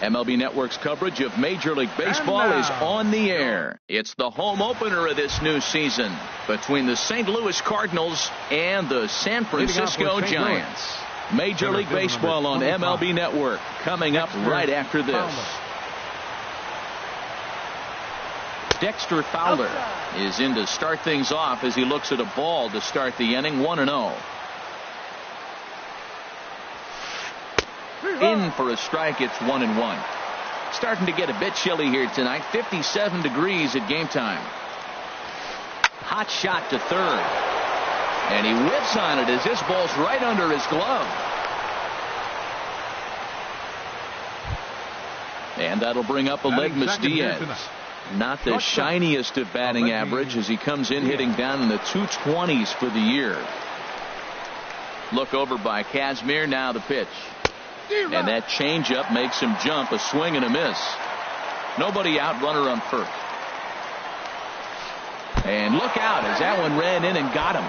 MLB Network's coverage of Major League Baseball is on the air. It's the home opener of this new season between the St. Louis Cardinals and the San Francisco Giants. Major League Baseball on MLB Network coming up right after this. Dexter Fowler is in to start things off as he looks at a ball to start the inning. 1-0. In for a strike. It's 1-1. Starting to get a bit chilly here tonight. 57 degrees at game time. Hot shot to third. And he whips on it as this ball's right under his glove. And that'll bring up Aledmus Diaz. Not the shiniest of batting average as he comes in hitting down in the 220s for the year. Look over by Kazmir. Now the pitch. And that changeup makes him jump. A swing and a miss. Nobody out. Runner on first. And look out as that one ran in and got him.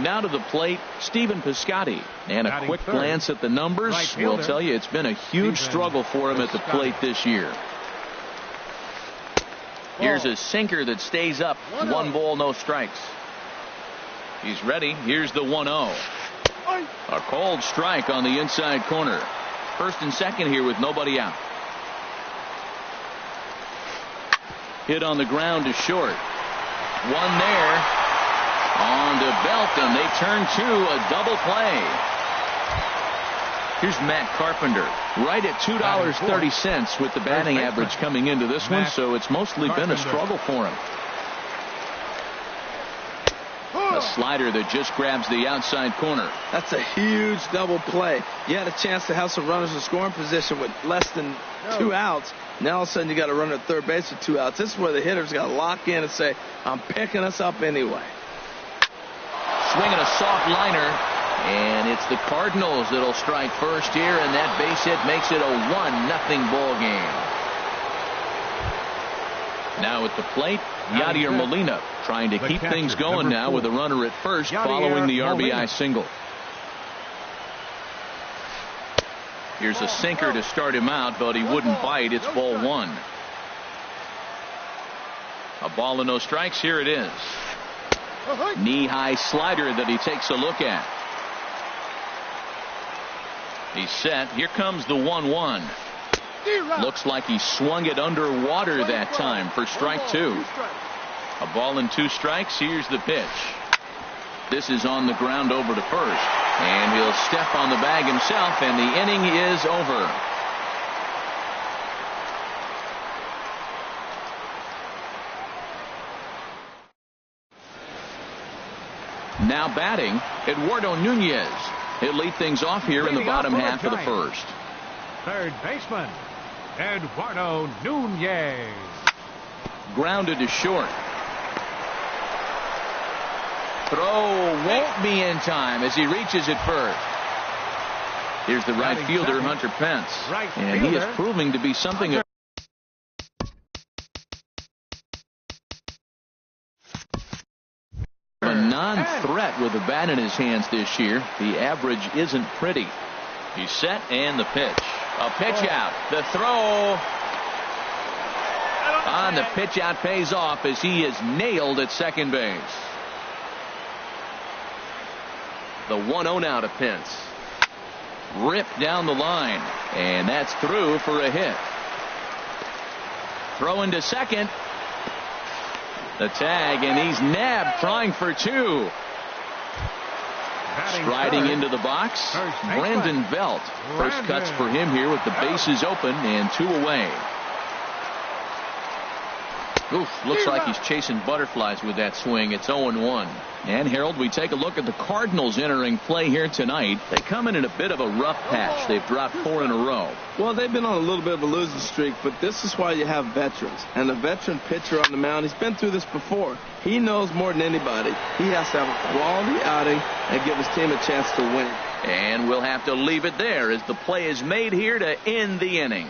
Now to the plate, Stephen Piscotty. And a quick glance at the numbers will tell you it's been a huge struggle for him at the plate this year. Here's a sinker that stays up. 1 ball, no strikes. He's ready. Here's the 1-0. A cold strike on the inside corner. First and second here with nobody out. Hit on the ground to short. One there. On to Belt, and they turn to a double play. Here's Matt Carpenter, right at $2.30 with the batting average coming into this one, so it's mostly been a struggle for him. A slider that just grabs the outside corner. That's a huge double play. You had a chance to have some runners in scoring position with less than 2 outs. Now all of a sudden you got a runner at third base with 2 outs. This is where the hitter's got to lock in and say, I'm picking us up anyway. Swinging a soft liner, and it's the Cardinals that'll strike first here, and that base hit makes it a 1-0 ball game. Now at the plate, Yadier Molina trying to keep things going now with a runner at first following the RBI single. Here's a sinker to start him out, but he wouldn't bite. It's ball 1. A ball and no strikes. Here it is. Knee-high slider that he takes a look at. He's set. Here comes the 1-1. Looks like he swung it underwater that time for strike 2. A ball and 2 strikes. Here's the pitch. This is on the ground over to first. And he'll step on the bag himself, and the inning is over. Now batting, Eduardo Nunez. He'll lead things off here in the bottom half of the first. Third baseman, Eduardo Nunez. Grounded to short. Throw won't be in time as he reaches it first. Here's the right fielder, Hunter Pence. And he is proving to be something of a non-threat with the bat in his hands this year. The average isn't pretty. He's set, and the pitch. A pitch out. The throw on the pitch out pays off as he is nailed at second base. The 1-0 now to Pence. Ripped down the line, and that's through for a hit. Throw into second. The tag, and he's nabbed, trying for 2. Striding into the box, Brandon Belt. First cuts for him here with the bases open and 2 away. Oof, looks like he's chasing butterflies with that swing. It's 0-1. And Harold, we take a look at the Cardinals entering play here tonight. They come in a bit of a rough patch. They've dropped 4 in a row. Well, they've been on a little bit of a losing streak, but this is why you have veterans. And the veteran pitcher on the mound, he's been through this before. He knows more than anybody. He has to have a quality outing and give his team a chance to win. And we'll have to leave it there as the play is made here to end the inning.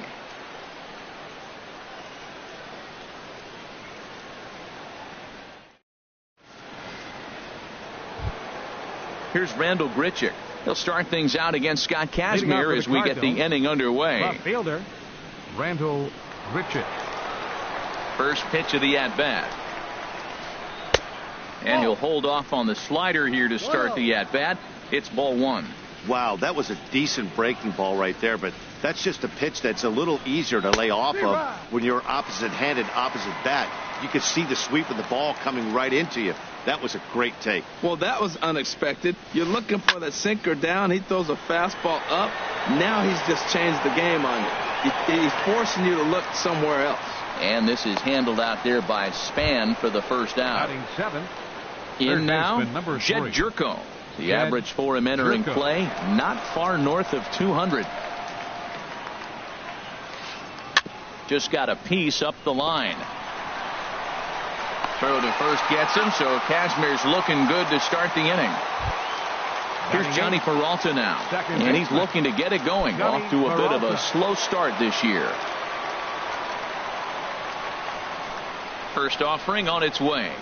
Here's Randall Grichuk. He'll start things out against Scott Kazmir as we get the inning underway. Left fielder, Randall Richards. First pitch of the at-bat. And he'll hold off on the slider here to start the at-bat. It's ball one. Wow, that was a decent breaking ball right there, but that's just a pitch that's a little easier to lay off of when you're opposite-handed, opposite bat. You could see the sweep of the ball coming right into you. That was a great take. Well, that was unexpected. You're looking for the sinker down. He throws a fastball up. Now he's just changed the game on you. He's forcing you to look somewhere else. And this is handled out there by Span for the first out. Batting seventh. In now, number Jed 3. Jerko. The Jed average for him entering Jerko. play, not far north of 200. Just got a piece up the line. Throw to first gets him, so Kazmir's looking good to start the inning. Here's Johnny Peralta now, and he's looking to get it going. Off to a bit of a slow start this year. First offering on its way.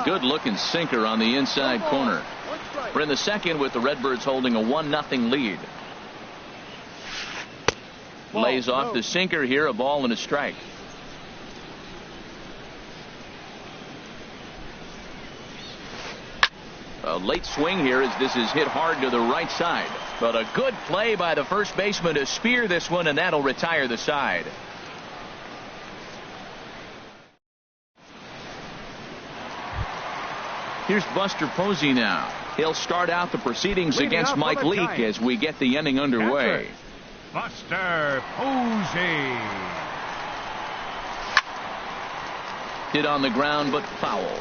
Good looking sinker on the inside corner. We're in the second with the Redbirds holding a 1-0 lead. Lays off the sinker here, a ball and a strike. A late swing here as this is hit hard to the right side. But a good play by the first baseman to spear this one, and that'll retire the side. Here's Buster Posey now. He'll start out the proceedings against Mike Leake as we get the inning underway. Buster Posey. Hit on the ground, but foul.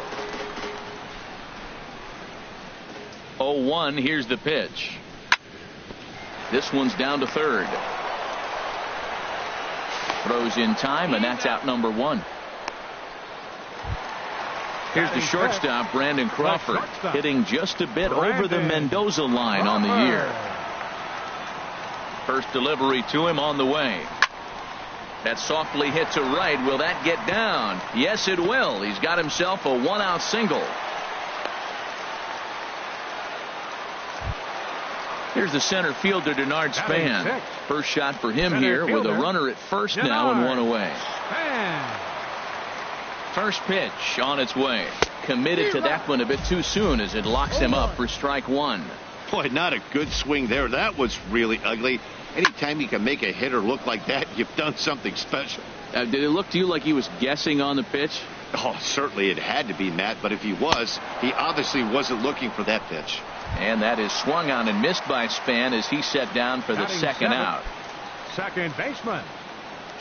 0-1. Here's the pitch. This one's down to third. Throws in time, and that's out number one. Here's the shortstop, Brandon Crawford, hitting just a bit over the Mendoza line on the year. First delivery to him on the way. That softly hit to right. Will that get down? Yes, it will. He's got himself a 1-out single. Here's the center fielder, Denard Span. First shot for him here with a runner at first now and one away. First pitch on its way. Committed to that one a bit too soon as it locks him up for strike one. Boy, not a good swing there. That was really ugly. Anytime you can make a hitter look like that, you've done something special. Did it look to you like he was guessing on the pitch? Oh, certainly it had to be, Matt, but if he was, he obviously wasn't looking for that pitch. And that is swung on and missed by Span as he set down for the second out. Second baseman,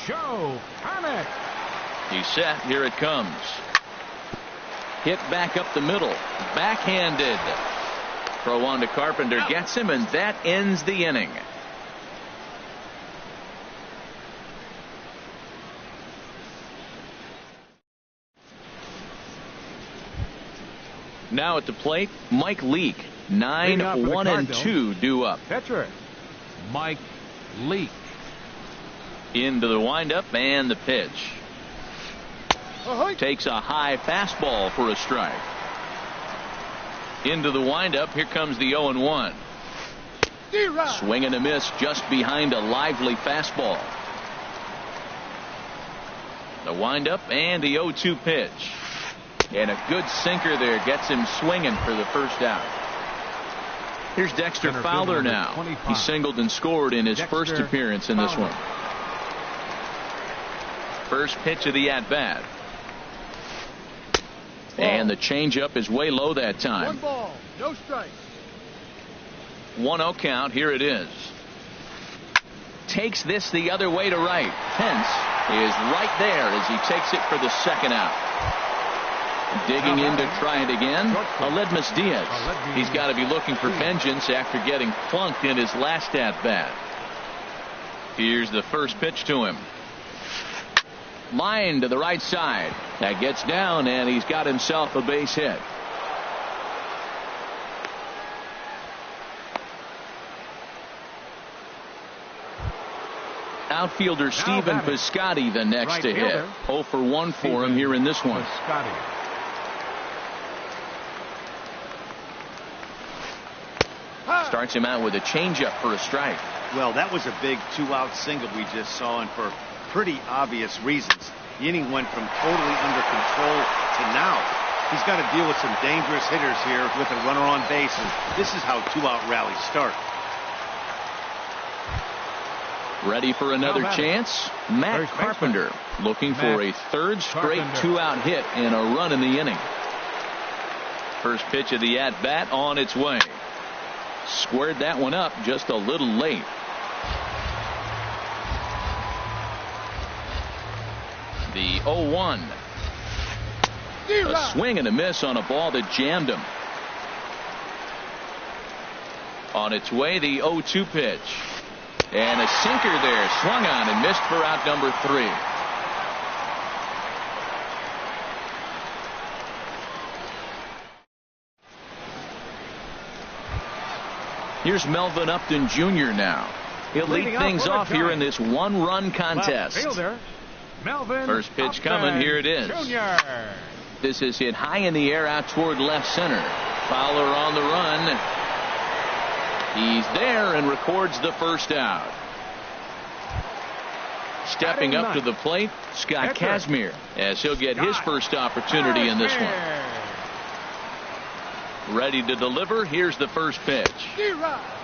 Joe Harnick. He's set. Here it comes. Hit back up the middle. Backhanded. Throw on to Carpenter. Gets him, and that ends the inning. Now at the plate, Mike Leake. 9-1-2 due up. Pitcher, Mike Leake. Into the windup and the pitch. Takes a high fastball for a strike. Into the windup. Here comes the 0-1. Swing and a miss just behind a lively fastball. The windup and the 0-2 pitch. And a good sinker there gets him swinging for the first out. Here's Dexter Fowler now. He singled and scored in his first appearance in this one. First pitch of the at-bat. And the changeup is way low that time. 1 ball, no strikes. 1-0 count. Here it is. Takes this the other way to right. Pence is right there as he takes it for the second out. Digging in to try it again, Aledmus Diaz. He's got to be looking for vengeance after getting plunked in his last at-bat. Here's the first pitch to him. Line to the right side. That gets down, and he's got himself a base hit. Outfielder Stephen Piscotty the next to hit. 0 for 1 for him here in this one. starts him out with a changeup for a strike. Well, that was a big 2-out single we just saw, and for pretty obvious reasons. The inning went from totally under control to now. He's got to deal with some dangerous hitters here with a runner on base, and this is how 2-out rallies start. Ready for another chance? Matt Carpenter looking for a third straight 2-out hit and a run in the inning. First pitch of the at-bat on its way. Squared that one up just a little late. The 0-1. A swing and a miss on a ball that jammed him. On its way, the 0-2 pitch. And a sinker there, swung on and missed for out number 3. Here's Melvin Upton Jr. now. He'll lead things off here in this one-run contest. First pitch coming, here it is. This is hit high in the air out toward left center. Fowler on the run. He's there and records the first out. Stepping up to the plate, Scott Kazmir, as he'll get his first opportunity in this one. Ready to deliver. Here's the first pitch.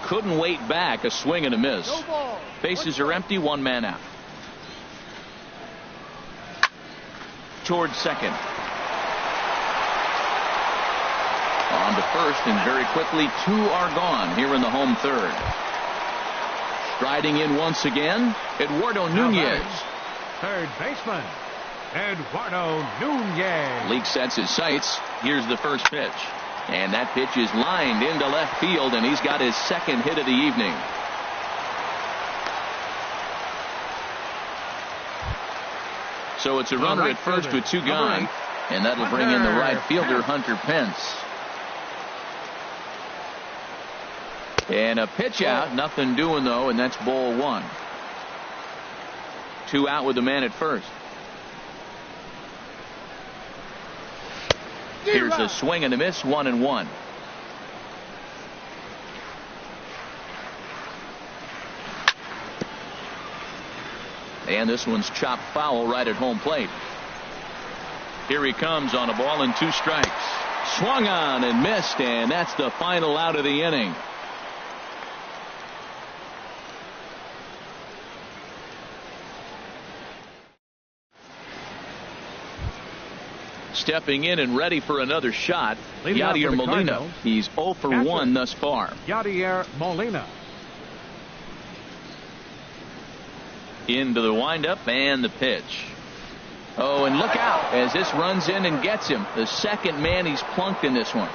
Couldn't wait back. A swing and a miss. Bases are empty. One man out. Toward second. On to first, and very quickly 2 are gone here in the home third. Striding in once again, Eduardo Nunez. Third baseman, Eduardo Nunez. Leake sets his sights. Here's the first pitch. And that pitch is lined into left field, and he's got his second hit of the evening. So it's a runner at first with 2 gone, and that'll bring in the right fielder, Hunter Pence. And a pitch out, nothing doing though, and that's ball 1. 2 out with the man at first. Here's a swing and a miss, 1-1. And this one's chopped foul right at home plate. Here he comes on a ball and 2 strikes. Swung on and missed, and that's the final out of the inning. Stepping in and ready for another shot, Yadier Molina. He's 0 for 1 thus far. Yadier Molina. Into the windup and the pitch. Oh, and look out as this runs in and gets him. The second man he's plunked in this one.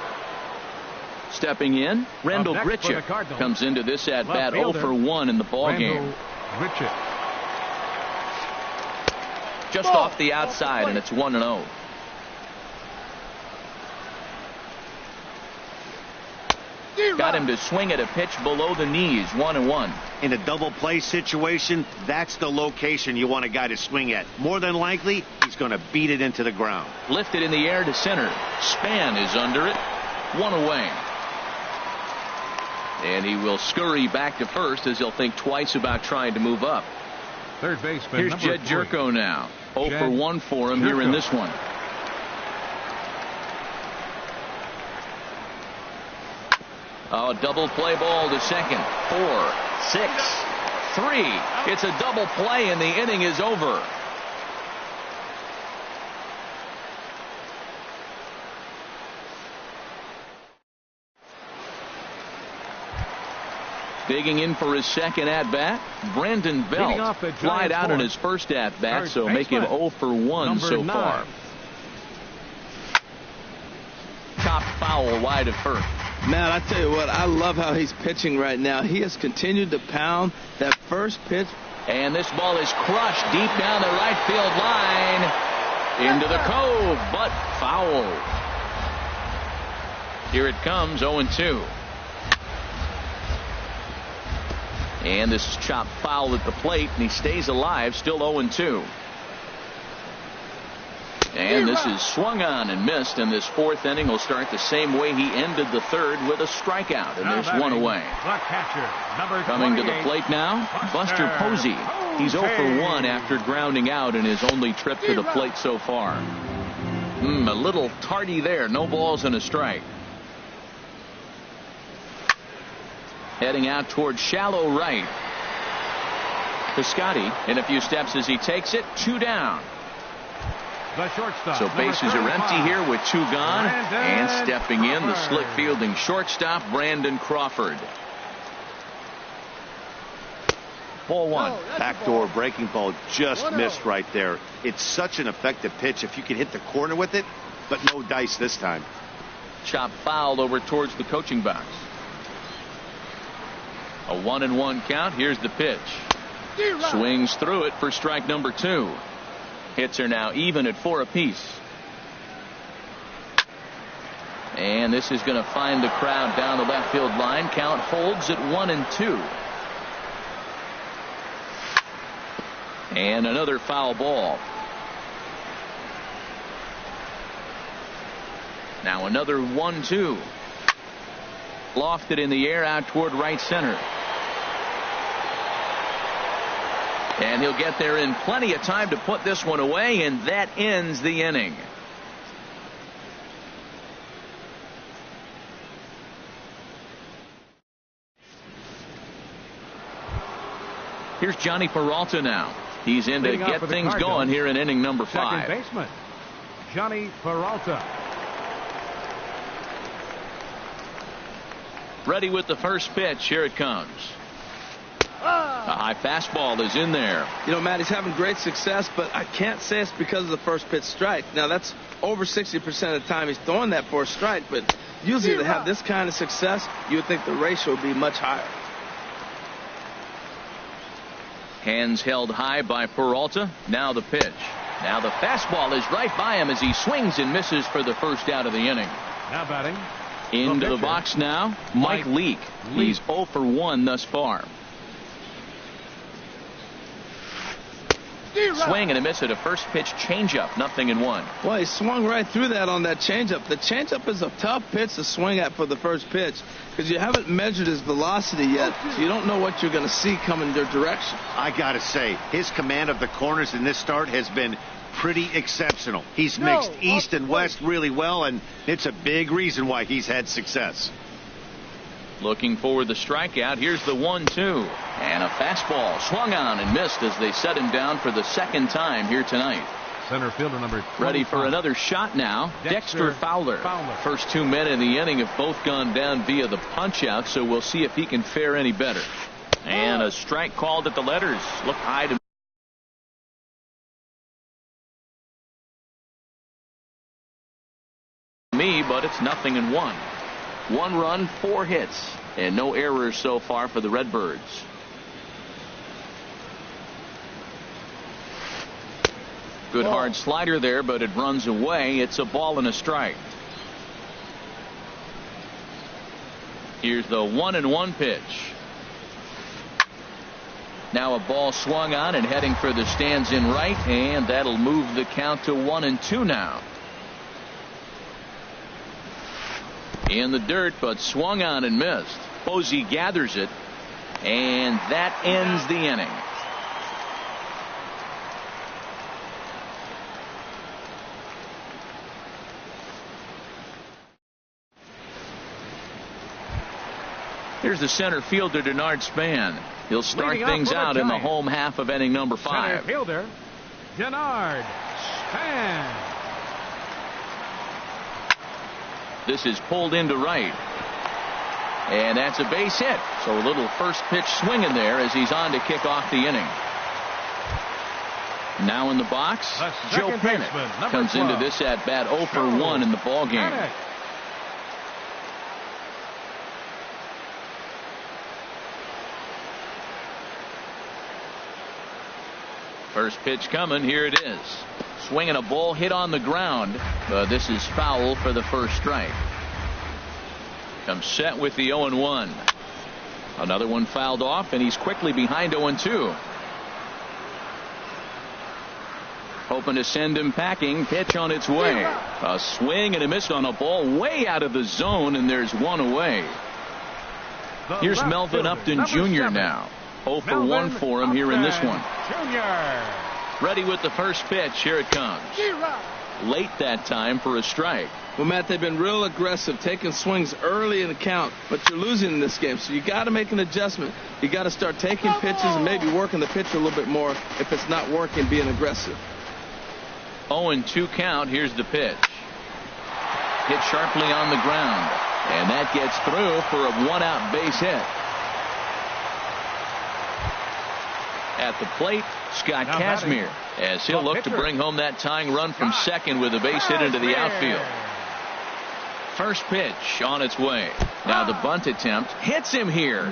Stepping in, Rendell Grichuk comes into this at bat 0 for 1 in the ball game. Just off the outside, and it's 1-0. Got him to swing at a pitch below the knees, 1-1. In a double play situation, that's the location you want a guy to swing at. More than likely, he's going to beat it into the ground. Lifted in the air to center. Span is under it. 1 away. And he will scurry back to first as he'll think twice about trying to move up. Third baseman. Here's Jed Jerko now. 0 for 1 for him here in this one. Oh, double play ball to second. 4, 6, 3. It's a double play and the inning is over. Digging in for his second at-bat, Brandon Belt flied out in his first at-bat, so make him 0 for 1 so far. Top foul wide of first. Matt, I tell you what, I love how he's pitching right now. He has continued to pound that first pitch. And this ball is crushed deep down the right field line. Into the cove, but foul. Here it comes, 0-2. And this is chopped foul at the plate, and he stays alive, still 0-2. And this is swung on and missed, and this fourth inning will start the same way he ended the third, with a strikeout, and there's one away. The catcher, number Coming to the plate now, Buster Posey. He's 0 for 1 after grounding out in his only trip to the plate so far. A little tardy there. No balls and a strike. Heading out towards shallow right. Piscotty in a few steps as he takes it. 2 down. The shortstop. So bases are empty here with 2 gone. And stepping in, the slick fielding shortstop, Brandon Crawford. Ball 1. Backdoor breaking ball just missed right there. It's such an effective pitch if you can hit the corner with it, but no dice this time. Chop fouled over towards the coaching box. A 1-1 count. Here's the pitch. Swings through it for strike number 2. Hits are now even at 4 apiece. And this is going to find the crowd down the left field line. Count holds at 1-2. And another foul ball. Now another 1-2. Lofted in the air out toward right center. And he'll get there in plenty of time to put this one away, and that ends the inning. Here's Johnny Peralta now. He's in to get things going here in inning number 5. Second baseman, Johnny Peralta. Ready with the first pitch. Here it comes. A high fastball is in there. You know, Matt, he's having great success, but I can't say it's because of the first pitch strike. Now, that's over 60% of the time he's throwing that for a strike, but usually to have this kind of success, you would think the ratio would be much higher. Hands held high by Peralta. Now the pitch. Now the fastball is right by him as he swings and misses for the first out of the inning. Now batting. Into the box now, Mike Leake. He's 0 for 1 thus far. Swing and a miss at a first pitch changeup. 0-1. Well, he swung right through that on that changeup. The changeup is a tough pitch to swing at for the first pitch because you haven't measured his velocity yet, so you don't know what you're going to see coming your direction. I got to say, his command of the corners in this start has been pretty exceptional. He's mixed east and west really well, and it's a big reason why he's had success. Looking for the strikeout. Here's the 1-2. And a fastball swung on and missed as they set him down for the second time here tonight. Center fielder number 25. Ready for another shot now. Dexter Fowler. First 2 men in the inning have both gone down via the punch out, so we'll see if he can fare any better. And a strike called at the letters. Look high to me, but it's 0-1. 1 run, 4 hits, and no errors so far for the Redbirds. Good hard slider there, but it runs away. It's a ball and a strike. Here's the 1-1 pitch. Now a ball swung on and heading for the stands in right, and that'll move the count to 1-2 now. In the dirt, but swung on and missed. Posey gathers it, and that ends the inning. Here's the center fielder, Denard Span. He'll start things out in the home half of inning number 5. Center fielder, Denard Span. This is pulled into right. And that's a base hit. So a little first pitch swing in there as he's on to kick off the inning. Now in the box, Joe Pennant comes into this at bat 0 for 1 in the ball game. First pitch coming. Here it is. Swinging a ball hit on the ground. This is foul for the first strike. Comes set with the 0-1. Another one fouled off, and he's quickly behind 0-2. Hoping to send him packing. Pitch on its way. A swing and a miss on a ball way out of the zone, and there's one away. Here's Melvin Upton Jr. now. 0 for 1 for him here in this one. Ready with the first pitch. Here it comes. Late that time for a strike. Well, Matt, they've been real aggressive, taking swings early in the count, but you're losing in this game, so you got to make an adjustment. You got to start taking pitches and maybe working the pitcher a little bit more if it's not working, being aggressive. 0-2 count. Here's the pitch. Hit sharply on the ground, and that gets through for a one-out base hit. At the plate, Scott Kazmir, as he'll look to bring home that tying run from second with a base hit into the outfield. First pitch on its way. Now the bunt attempt hits him here,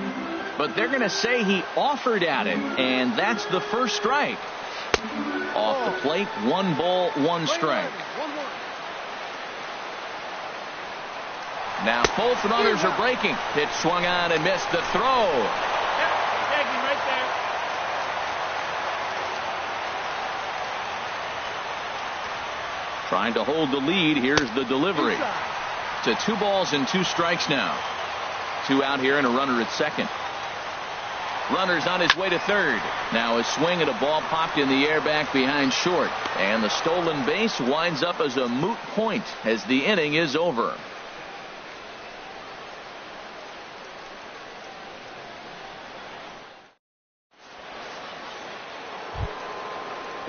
but they're going to say he offered at it, and that's the first strike. Off the plate, 1 ball, 1 strike. Now both runners are breaking. Pitch swung on and missed the throw. Trying to hold the lead. Here's the delivery. To 2 balls and 2 strikes now. 2 out here and a runner at second. Runner's on his way to third. Now a swing at a ball popped in the air back behind short. And the stolen base winds up as a moot point as the inning is over.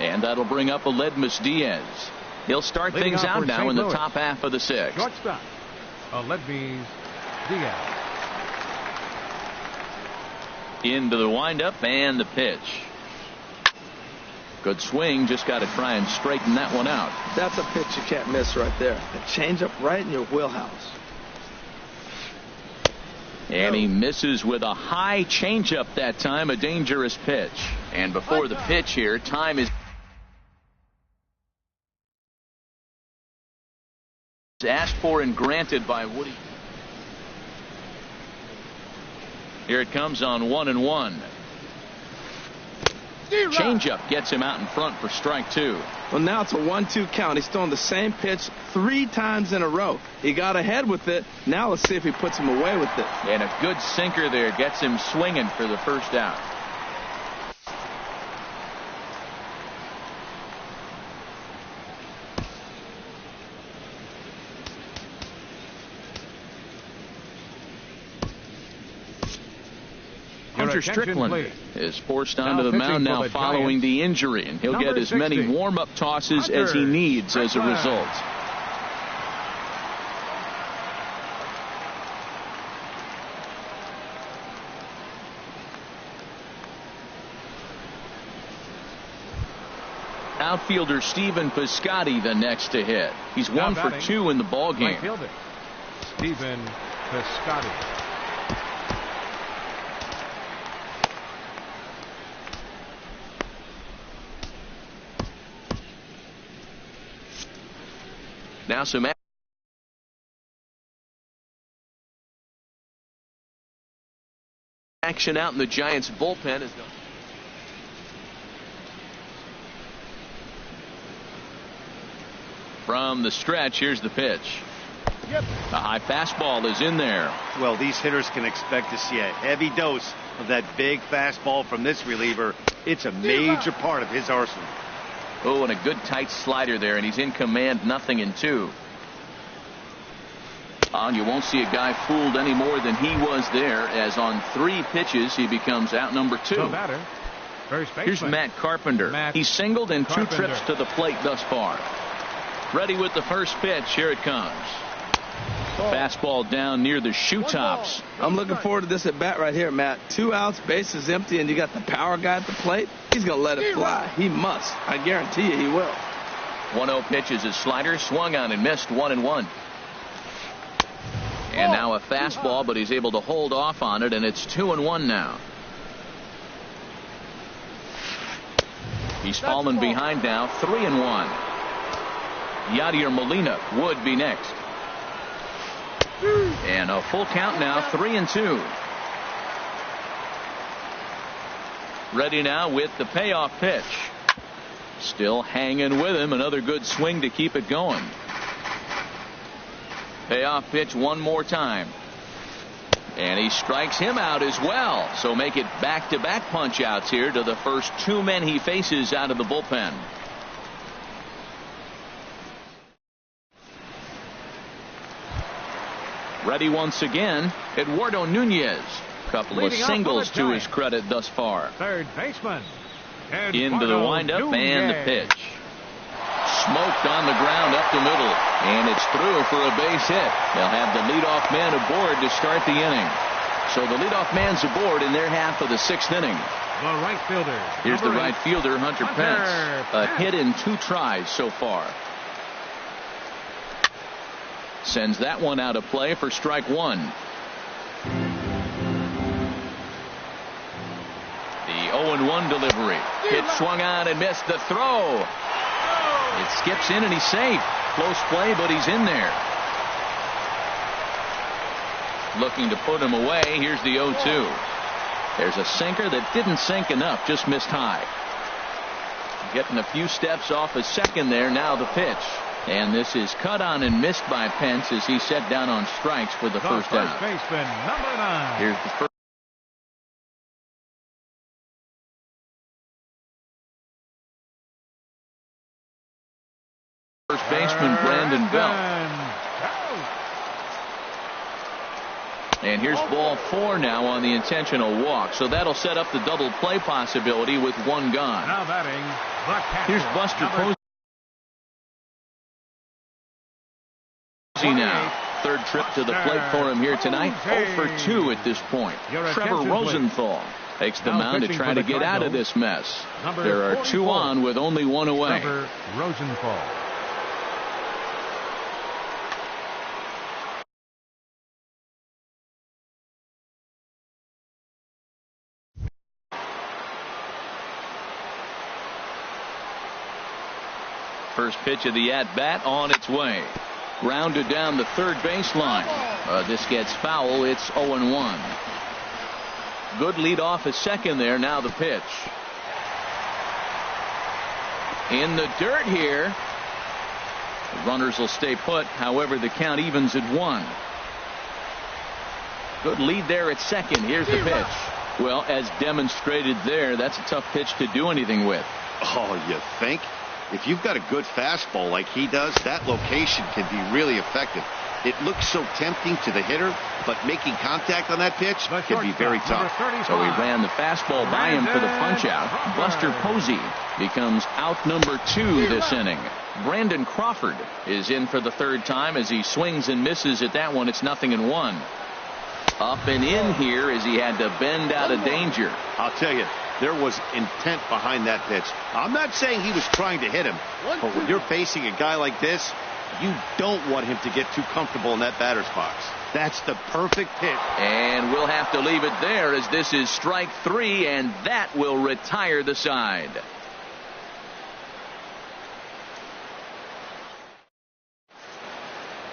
And that'll bring up Aledmys Diaz. He'll start things out now in the top half of the 6th. Shortstop, Aledmys Diaz. Into the windup and the pitch. Good swing. Just got to try and straighten that one out. That's a pitch you can't miss right there. A changeup right in your wheelhouse. And he misses with a high changeup that time. A dangerous pitch. And before the pitch here, time is asked for and granted by Woody. Here it comes on 1-1. Changeup gets him out in front for strike 2. Well, now it's a 1-2 count. He's throwing the same pitch 3 times in a row. He got ahead with it. Now let's see if he puts him away with it. And a good sinker there gets him swinging for the first out. Hunter Strickland is forced onto the mound now following the injury, and he'll get as many warm-up tosses as he needs as a result. Outfielder Stephen Piscotty the next to hit. He's 1 for 2 in the ball game. Stephen Piscotty. Now some action out in the Giants bullpen. From the stretch, here's the pitch. A high fastball is in there. Well, these hitters can expect to see a heavy dose of that big fastball from this reliever. It's a major part of his arsenal. Oh, and a good tight slider there, and he's in command, 0-2. And you won't see a guy fooled any more than he was there, as on 3 pitches he becomes out number 2. Here's Matt Carpenter. He's singled in 2 trips to the plate thus far. Ready with the first pitch. Here it comes. Fastball down near the shoe tops. I'm looking forward to this at bat right here, Matt. 2 outs, bases empty, and you got the power guy at the plate. He's going to let it fly. He must. I guarantee you he will. 1-0 pitch is his slider. Swung on and missed. 1-1. And now a fastball, but he's able to hold off on it, and it's 2-1 now. He's fallen behind now. 3-1. Yadier Molina would be next. And a full count now, 3-2. Ready now with the payoff pitch. Still hanging with him. Another good swing to keep it going. Payoff pitch one more time. And he strikes him out as well. So make it back-to-back punch-outs here to the first two men he faces out of the bullpen. Ready once again, Eduardo Nunez. Couple of singles to his credit thus far. Third baseman. Into the windup and the pitch. Smoked on the ground up the middle. And it's through for a base hit. They'll have the leadoff man aboard to start the inning. So the leadoff man's aboard in their half of the sixth inning. The right fielder. Here's the right fielder, Hunter Pence. A hit in 2 tries so far. Sends that one out of play for strike one. The 0-1 delivery. Hit swung on and missed the throw. It skips in and he's safe. Close play, but he's in there. Looking to put him away. Here's the 0-2. There's a sinker that didn't sink enough, just missed high. Getting a few steps off his second there. Now the pitch. And this is cut on and missed by Pence as he set down on strikes for the first out. Baseman, number 9. Here's the first. First baseman Brandon Belt. And here's ball 4 now on the intentional walk. So that'll set up the double play possibility with one gone. Now batting, the catcher. Here's Buster Posey now. Third trip to the plate for him here tonight. 0 for 2 at this point. Trevor Rosenthal takes the mound to try to get out of this mess. There are 2 on with only 1 away. Trevor Rosenthal. First pitch of the at-bat on its way. Grounded down the third baseline. This gets foul. It's 0-1. Good lead off at second there. Now the pitch. In the dirt here. The runners will stay put. However, the count evens at 1. Good lead there at second. Here's the pitch. Well, as demonstrated there, that's a tough pitch to do anything with. Oh, you think? If you've got a good fastball like he does, that location can be really effective. It looks so tempting to the hitter, but making contact on that pitch can be very tough. So he ran the fastball by him for the punch out. Buster Posey becomes out number 2 this inning. Brandon Crawford is in for the third time as he swings and misses at that one. It's 0-1. Up and in here as he had to bend out of danger. I'll tell you, there was intent behind that pitch. I'm not saying he was trying to hit him, but when you're facing a guy like this, you don't want him to get too comfortable in that batter's box. That's the perfect hit. And we'll have to leave it there as this is strike 3, and that will retire the side.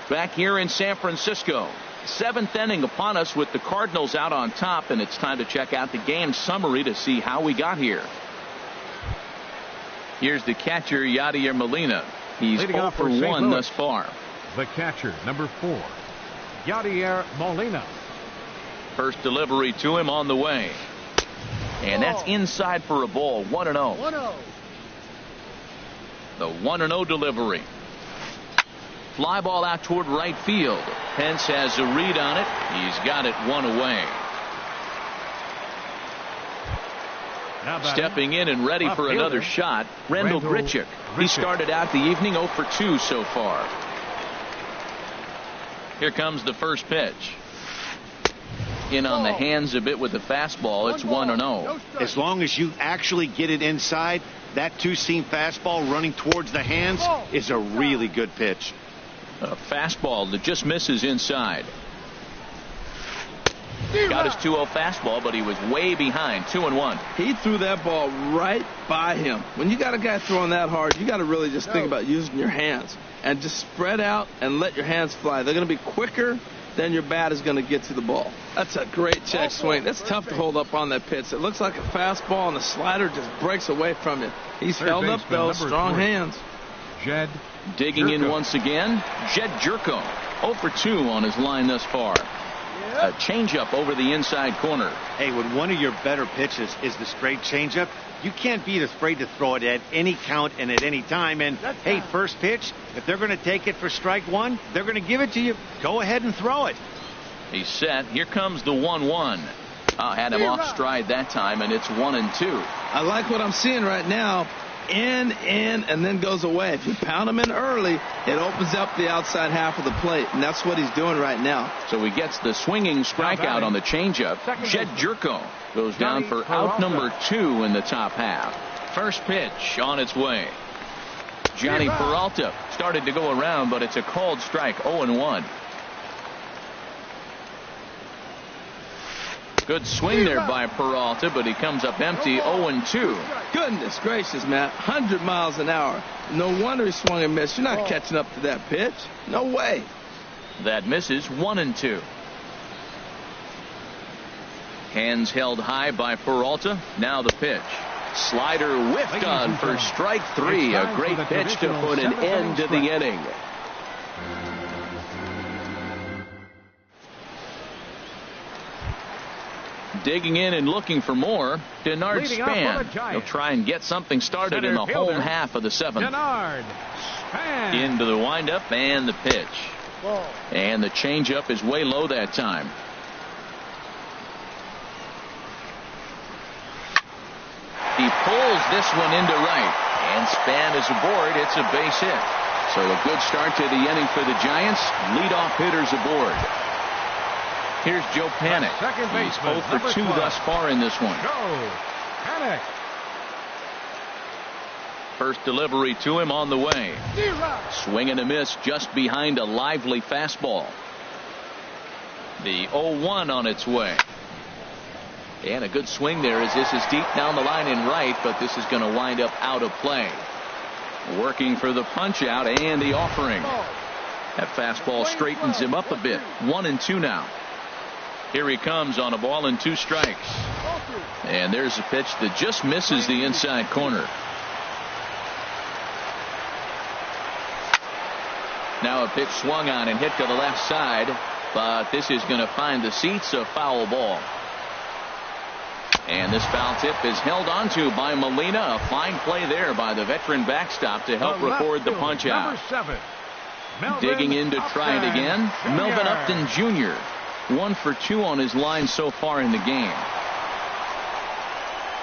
Back here in San Francisco. 7th inning upon us with the Cardinals out on top, and it's time to check out the game summary to see how we got here. Here's the catcher, Yadier Molina. He's 0 for 1 thus far. The catcher, number 4, Yadier Molina. First delivery to him on the way. And that's inside for a ball. 1-0. The 1-0 delivery. Fly ball out toward right field. Pence has a read on it. He's got it 1 away. Stepping in and ready for another shot, Randall Grichuk. He started out the evening 0 for 2 so far. Here comes the first pitch. In on the hands a bit with the fastball. It's 1-0. As long as you actually get it inside, that two-seam fastball running towards the hands is a really good pitch. A fastball that just misses inside. Got his 2-0 fastball, but he was way behind. 2-1. He threw that ball right by him. When you got a guy throwing that hard, you got to really just think about using your hands and just spread out and let your hands fly. They're going to be quicker then your bat is going to get to the ball. That's a great check swing. That's tough to hold up on that pitch. It looks like a fastball, and the slider just breaks away from you. He's held up, though. Strong hands. Jed digging in once again. Jed Jerko, 0 for 2 on his line thus far. A changeup over the inside corner. Hey, when one of your better pitches is the straight changeup, you can't be afraid to throw it at any count and at any time. And, hey, first pitch, if they're going to take it for strike one, they're going to give it to you. Go ahead and throw it. He's set. Here comes the 1-1. Had him off stride that time, and it's 1-2. I like what I'm seeing right now. In, and then goes away. If you pound him in early, it opens up the outside half of the plate, and that's what he's doing right now. So he gets the swinging strikeout on the changeup. Jed Jerko goes down for out number 2 in the top half. First pitch on its way. Johnny Peralta started to go around, but it's a called strike, 0-1. Good swing there by Peralta, but he comes up empty, 0-2. Goodness gracious, Matt. 100 miles an hour. No wonder he swung and missed. You're not catching up to that pitch. No way. That misses, 1-2. Hands held high by Peralta. Now the pitch. Slider whiffed on for strike 3. A great pitch to put an end to the inning. Digging in and looking for more, Denard Span. He'll try and get something started in the home half of the 7th. Denard Span. Into the windup and the pitch. And the changeup is way low that time. He pulls this one into right, and Span is aboard. It's a base hit. So a good start to the inning for the Giants. Leadoff hitters aboard. Here's Joe Panik. He's 0 for 2 thus far in this one. Joe Panik. First delivery to him on the way. Swing and a miss just behind a lively fastball. The 0-1 on its way. And a good swing there as this is deep down the line in right, but this is going to wind up out of play. Working for the punch out and the offering. That fastball straightens him up a bit. 1-2 now. Here he comes on a ball and 2 strikes. And there's a pitch that just misses the inside corner. Now a pitch swung on and hit to the left side, but this is going to find the seats, a foul ball. And this foul tip is held onto by Molina. A fine play there by the veteran backstop to help record the punch out. Digging in to try it again, Melvin Upton Jr. 1 for 2 on his line so far in the game.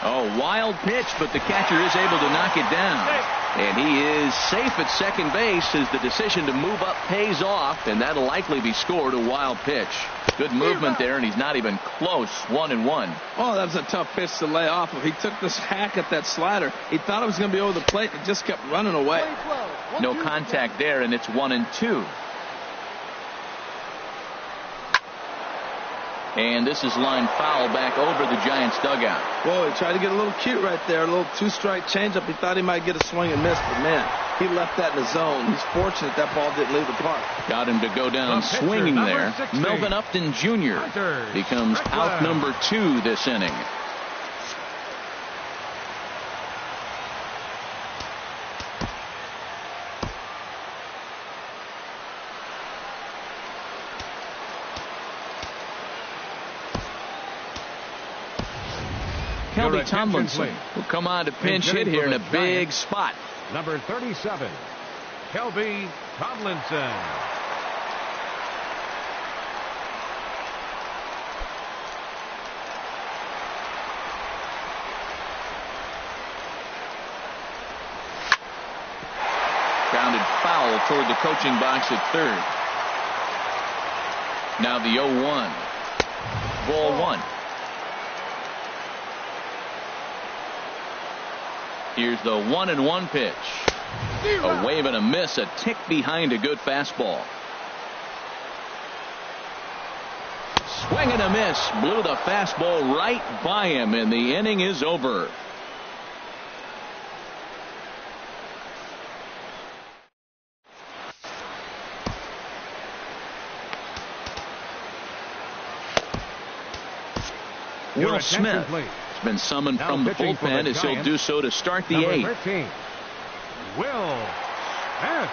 Oh, wild pitch, but the catcher is able to knock it down. And he is safe at second base as the decision to move up pays off, and that'll likely be scored a wild pitch. Good movement there, and he's not even close. 1-1. Oh, that was a tough pitch to lay off of. He took this hack at that slider. He thought it was going to be over the plate, and just kept running away. No contact there, and it's 1-2. And this is line foul back over the Giants dugout. Whoa, he tried to get a little cute right there. A little 2-strike changeup. He thought he might get a swing and miss, but man, he left that in the zone. He's fortunate that ball didn't leave the park. Got him to go down swinging there. 16. Melvin Upton Jr. becomes out number 2 this inning. Kelby Tomlinson will come on to pinch hit here in a big spot. Number 37, Kelby Tomlinson. Grounded foul toward the coaching box at third. Now the 0-1. Ball 1. Here's the 1-1 pitch. A wave and a miss, a tick behind a good fastball. Swing and a miss, blew the fastball right by him, and the inning is over. Will Smith has been summoned from the bullpen as he'll do so to start the eighth. 13, Will Smith.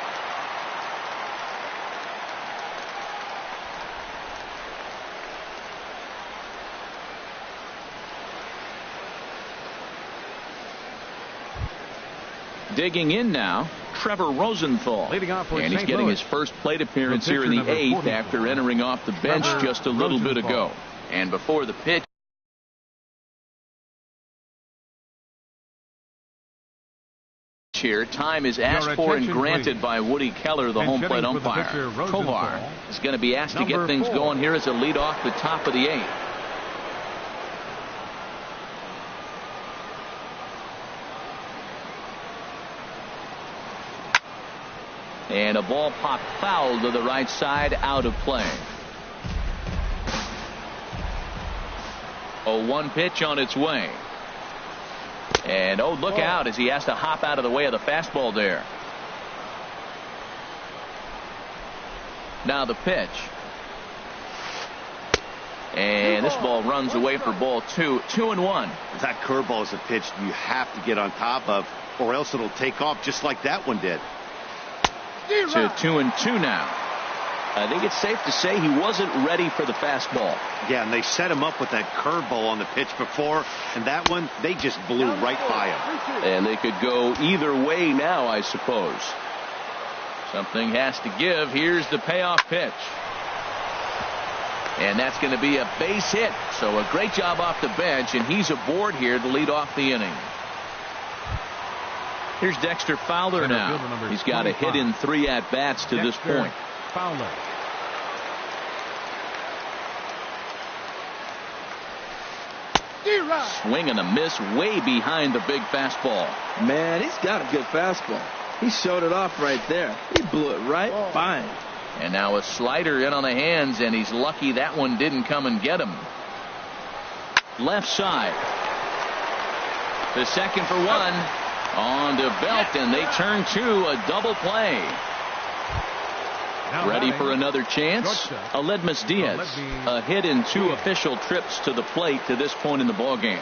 Digging in now, Trevor Rosenthal. Leading off for And he's St. getting Louis. his first plate appearance here in the Number eighth 44, after entering off the bench Trevor just a little bit Rosenthal. ago. And before the pitch here, time is asked for and attention, granted please. by Woody Keller, the And home plate hitting for the umpire. pitcher, Rosenthal. Tovar is going to be asked to get Number things 4. going here as a lead off the top of the eighth. And a ball popped foul to the right side, out of play. 0-1 pitch on its way. And look out as he has to hop out of the way of the fastball there. Now the pitch. And this ball runs away for ball 2. 2-1. That curveball is a pitch you have to get on top of, or else it'll take off just like that one did. To 2-2 now. I think it's safe to say he wasn't ready for the fastball. Yeah, and they set him up with that curveball on the pitch before, and that one, they just blew right by him. And they could go either way now, I suppose. Something has to give. Here's the payoff pitch. And that's going to be a base hit. So a great job off the bench, and he's aboard here to lead off the inning. Here's Dexter Fowler now. He's got a hit in 3 at-bats to this point. Fowler. Swing and a miss way behind the big fastball. Man, he's got a good fastball. He showed it off right there. He blew it right by him. And now a slider in on the hands, and he's lucky that one didn't come and get him. Left side. The second for one. On to Belt, and they turn to a double play. Now Ready batting, for another chance? shortstop. Aledmus Diaz. A hit in 2 official trips to the plate to this point in the ballgame.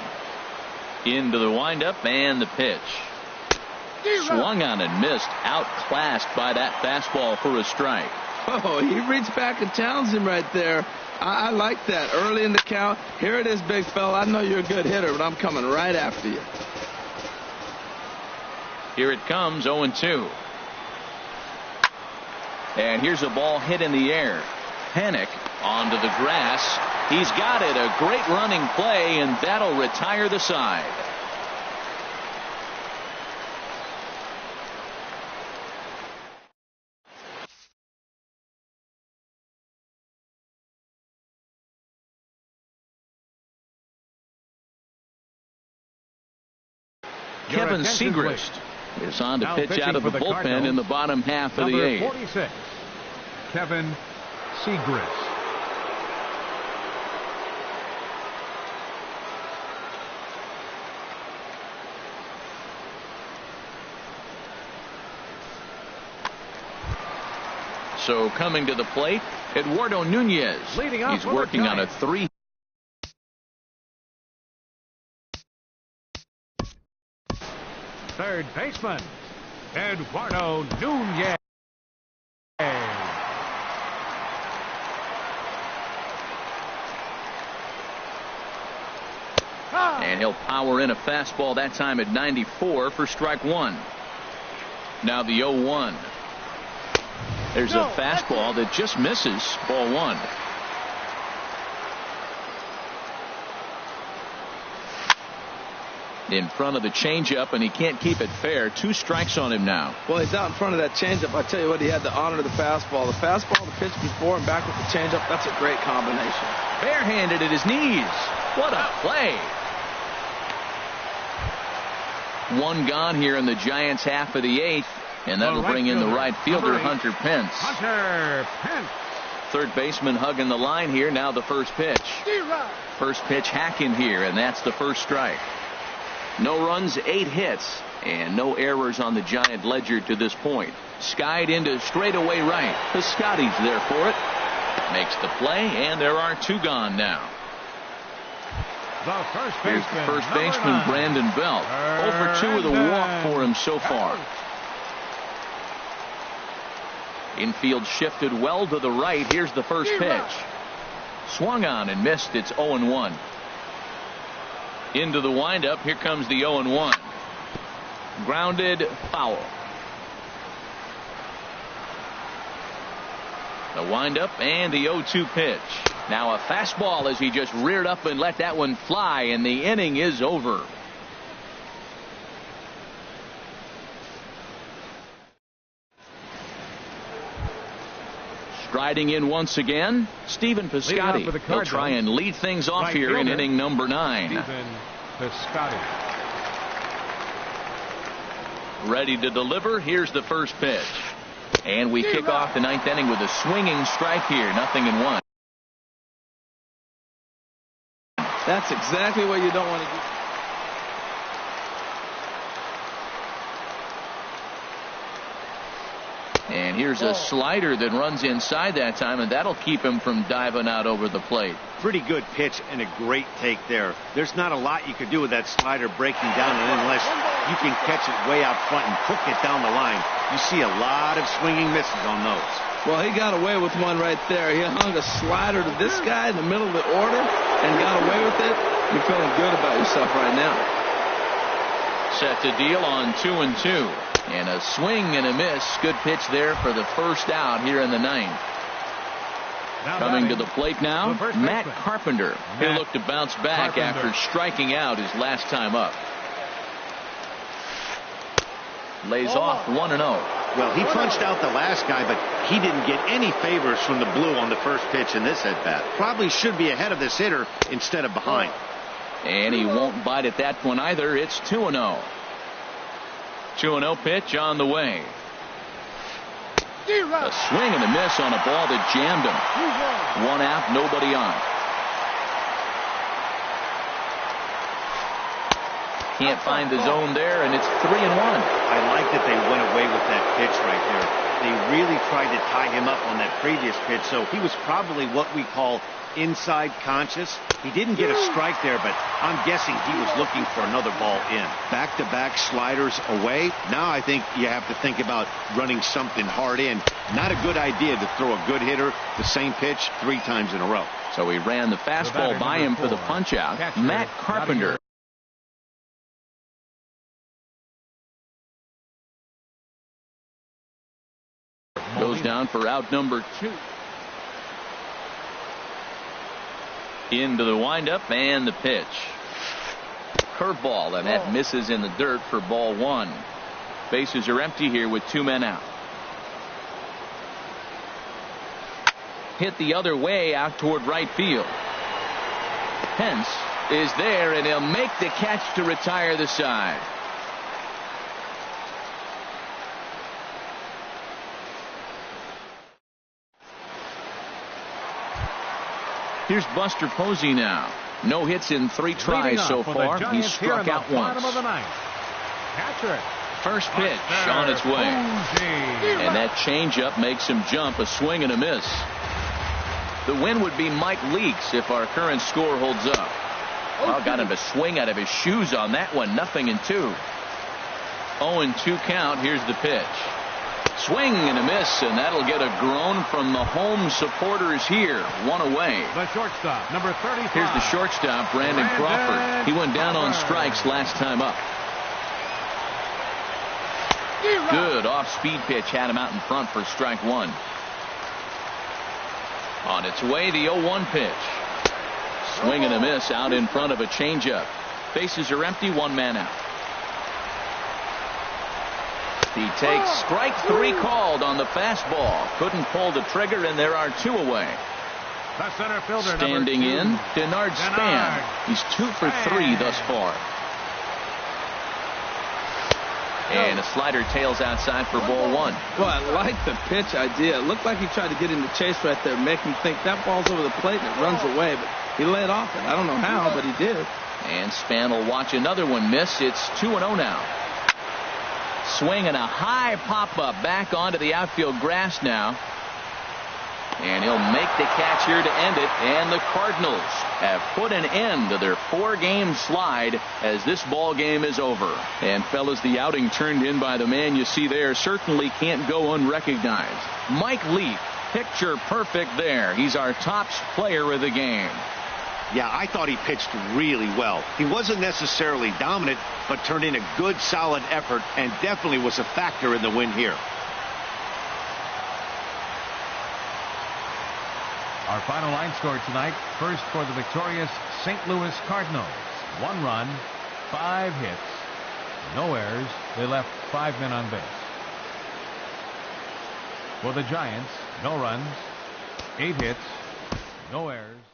Into the windup and the pitch. Swung on and missed. Outclassed by that fastball for a strike. Oh, he reached back and challenged him right there. I like that. Early in the count. Here it is, big fella. I know you're a good hitter, but I'm coming right after you. Here it comes, 0-2. And here's a ball hit in the air. Panic onto the grass. He's got it. A great running play, and that'll retire the side. Kevin Segrist is on to Now pitch pitching out of for the the bullpen Cardinals, in the bottom half of the Number eighth. 46, Kevin Segrist. So coming to the plate, Eduardo Nunez. Leading off He's for the working on a Giants. 3. Third baseman, Eduardo Nunez. And he'll power in a fastball that time at 94 for strike 1. Now the 0-1. There's a fastball that just misses, ball 1. In front of the changeup, and he can't keep it fair. 2 strikes on him now. Well, he's out in front of that changeup. I tell you what, he had to honor the fastball. The fastball, the pitch before, and back with the changeup. That's a great combination. Barehanded at his knees. What a play. 1 gone here in the Giants' half of the 8th, and that'll bring in the right fielder, Hunter Pence. Hunter Pence. Third baseman hugging the line here. Now the first pitch. First pitch hacking here, and that's the first strike. No runs, 8 hits, and no errors on the Giant ledger to this point. Skied into straightaway right. Piscotty's there for it. Makes the play, and there are 2 gone now. Here's the first baseman, Brandon Belt. 0 for 2 with a walk for him so far. Infield shifted well to the right. Here's the first pitch. Swung on and missed. It's 0-1. Into the windup. Here comes the 0-1. Grounded, foul. The windup and the 0-2 pitch. Now a fastball as he just reared up and let that one fly, and the inning is over. Striding in once again, Stephen Piscotty. He'll try and lead things off here in inning number 9. Stephen Piscotty. Ready to deliver. Here's the first pitch. And we kick off the 9th inning with a swinging strike here. 0-1. That's exactly what you don't want to do. And here's a slider that runs inside that time, and that'll keep him from diving out over the plate. Pretty good pitch and a great take there. There's not a lot you could do with that slider breaking down, and unless you can catch it way out front and hook it down the line, you see a lot of swinging misses on those. Well, he got away with one right there. He hung a slider to this guy in the middle of the order and got away with it. You're feeling good about yourself right now. Set to deal on 2-2. And a swing and a miss. Good pitch there for the first out here in the 9th. Coming to the plate now, Matt Carpenter. He'll look to bounce back after striking out his last time up. Lays off 1-0. Well, he punched out the last guy, but he didn't get any favors from the blue on the first pitch in this at-bat. Probably should be ahead of this hitter instead of behind. And he won't bite at that one either. It's 2-0. 2-0 pitch on the way. A swing and a miss on a ball that jammed him. 1 out, nobody on. Can't find the zone there, and it's 3-1. I like that they went away with that pitch right there. They really tried to tie him up on that previous pitch, so he was probably what we call inside conscious. He didn't get a strike there, but I'm guessing he was looking for another ball in. Back-to-back sliders away. Now I think you have to think about running something hard in. Not a good idea to throw a good hitter the same pitch 3 times in a row. So he ran the fastball by him for the punch-out. Matt Carpenter. Goes down for out number 2. Into the windup and the pitch. Curveball, and that misses in the dirt for ball 1. Bases are empty here with 2 men out. Hit the other way out toward right field. Pence is there, and he'll make the catch to retire the side. Here's Buster Posey now. No hits in 3 tries so far. He's struck out once. First pitch on its way. And that changeup makes him jump. A swing and a miss. The win would be Mike Leaks if our current score holds up. Well, got him to swing out of his shoes on that one. 0-2. 0-2 count. Here's the pitch. Swing and a miss, and that'll get a groan from the home supporters here. 1 away. The shortstop, number 35. Here's the shortstop, Brandon Crawford. He went down on strikes last time up. Good off-speed pitch had him out in front for strike 1. On its way, the 0-1 pitch. Swing and a miss out in front of a changeup. Bases are empty, 1 man out. He takes strike 3 called on the fastball. Couldn't pull the trigger, and there are 2 away. The center fielder, standing in, Denard Span. He's 2 for 3 thus far. And a slider tails outside for ball 1. Well, I like the pitch idea. It looked like he tried to get in the chase right there, make him think that ball's over the plate and it runs away, but he laid off it. I don't know how, but he did. And Span will watch another one miss. It's 2-0 now. Swing and a high pop-up back onto the outfield grass now. And he'll make the catch here to end it. And the Cardinals have put an end to their 4-game slide as this ball game is over. And fellas, the outing turned in by the man you see there certainly can't go unrecognized. Mike Leake, picture perfect there. He's our top player of the game. Yeah, I thought he pitched really well. He wasn't necessarily dominant, but turned in a good, solid effort and definitely was a factor in the win here. Our final line score tonight. First for the victorious St. Louis Cardinals. 1 run, 5 hits, no errors. They left 5 men on base. For the Giants, no runs, 8 hits, no errors.